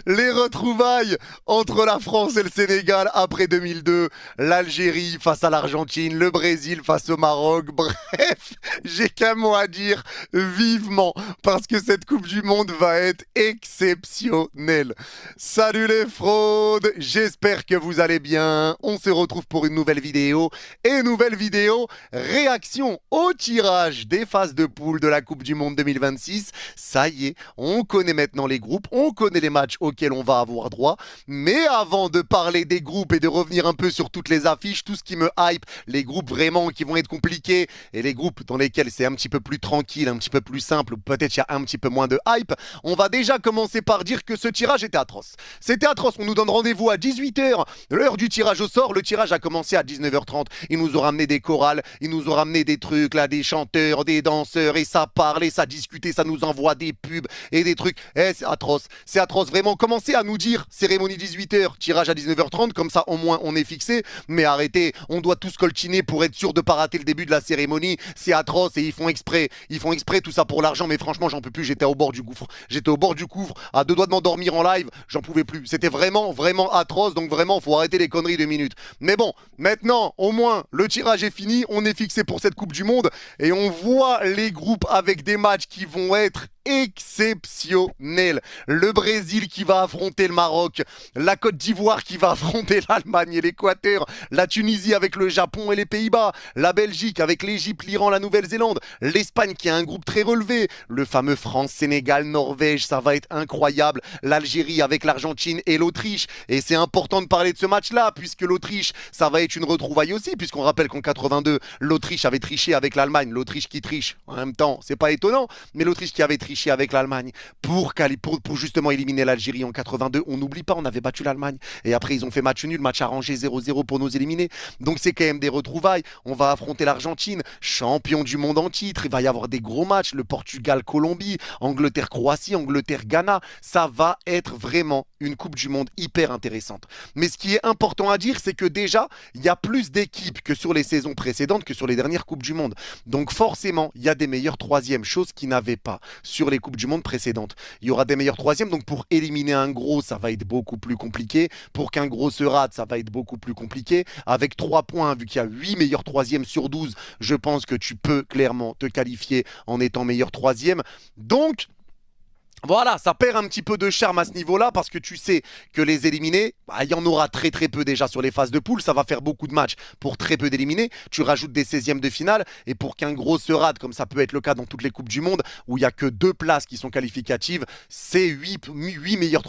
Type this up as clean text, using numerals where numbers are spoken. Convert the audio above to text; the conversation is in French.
Les retrouvailles entre la France et le Sénégal après 2002, l'Algérie face à l'Argentine, le Brésil face au Maroc. Bref, j'ai qu'un mot à dire, vivement, parce que cette Coupe du Monde va être exceptionnelle. Salut les fraudes, j'espère que vous allez bien. On se retrouve pour une nouvelle vidéo. Et nouvelle vidéo, réaction au tirage des phases de poule de la Coupe du Monde 2026. Ça y est, on connaît maintenant les groupes, on connaît les matchs auxquels on va avoir droit. Mais avant de parler des groupes et de revenir un peu sur toutes les affiches, tout ce qui me hype, les groupes vraiment qui vont être compliqués et les groupes dans lesquels c'est un petit peu plus tranquille, un petit peu plus simple, peut-être il y a un petit peu moins de hype, on va déjà commencer par dire que ce tirage était atroce. C'était atroce, on nous donne rendez-vous à 18h, l'heure du tirage au sort, le tirage a commencé à 19h30, ils nous ont ramené des chorales, ils nous ont ramené des trucs là, des chanteurs, des danseurs, et ça parle, et ça discute, et ça nous envoie des pubs et des trucs, c'est atroce, vraiment, commencez à nous dire cérémonie 18h, tirage à 19h30, comme ça au moins on est fixé, mais arrêtez, on doit tous coltiner pour être sûr de pas rater le début de la cérémonie, c'est atroce et ils font exprès tout ça pour l'argent, mais franchement j'en peux plus, j'étais au bord du gouffre, à deux doigts de m'endormir en live, j'en pouvais plus, c'était vraiment atroce, donc vraiment faut arrêter les conneries de minutes. Mais bon, maintenant au moins le tirage est fini, on est fixé pour cette Coupe du Monde et on voit les groupes avec des matchs qui vont être exceptionnel. Le Brésil qui va affronter le Maroc, la Côte d'Ivoire qui va affronter l'Allemagne et l'Équateur, la Tunisie avec le Japon et les Pays-Bas, la Belgique avec l'Égypte, l'Iran, la Nouvelle-Zélande, l'Espagne qui a un groupe très relevé, le fameux France, Sénégal, Norvège, ça va être incroyable, l'Algérie avec l'Argentine et l'Autriche, et c'est important de parler de ce match-là, puisque l'Autriche, ça va être une retrouvaille aussi, puisqu'on rappelle qu'en 82, l'Autriche avait triché avec l'Allemagne, l'Autriche qui triche, en même temps, c'est pas étonnant, mais l'Autriche qui avait triché avec l'Allemagne pour justement éliminer l'Algérie en 82. On n'oublie pas, on avait battu l'Allemagne. Et après, ils ont fait match nul, match arrangé 0-0 pour nous éliminer. Donc c'est quand même des retrouvailles. On va affronter l'Argentine, champion du monde en titre. Il va y avoir des gros matchs. Le Portugal-Colombie, Angleterre-Croatie, Angleterre-Ghana. Ça va être vraiment une Coupe du Monde hyper intéressante. Mais ce qui est important à dire, c'est que déjà, il y a plus d'équipes que sur les saisons précédentes, que sur les dernières Coupes du Monde. Donc forcément, il y a des meilleurs troisièmes, chose qui n'avait pas sur les Coupes du Monde précédentes. Il y aura des meilleurs troisièmes, donc pour éliminer un gros, ça va être beaucoup plus compliqué. Pour qu'un gros se rate, ça va être beaucoup plus compliqué. Avec 3 points, vu qu'il y a 8 meilleurs troisièmes sur 12, je pense que tu peux clairement te qualifier en étant meilleur troisième. Donc, voilà, ça perd un petit peu de charme à ce niveau-là parce que tu sais que les éliminés, il y en aura très peu déjà sur les phases de poule. Ça va faire beaucoup de matchs pour très peu d'éliminés. Tu rajoutes des 16e de finale et pour qu'un gros se rate, comme ça peut être le cas dans toutes les Coupes du Monde, où il n'y a que 2 places qui sont qualificatives, c'est 8 meilleurs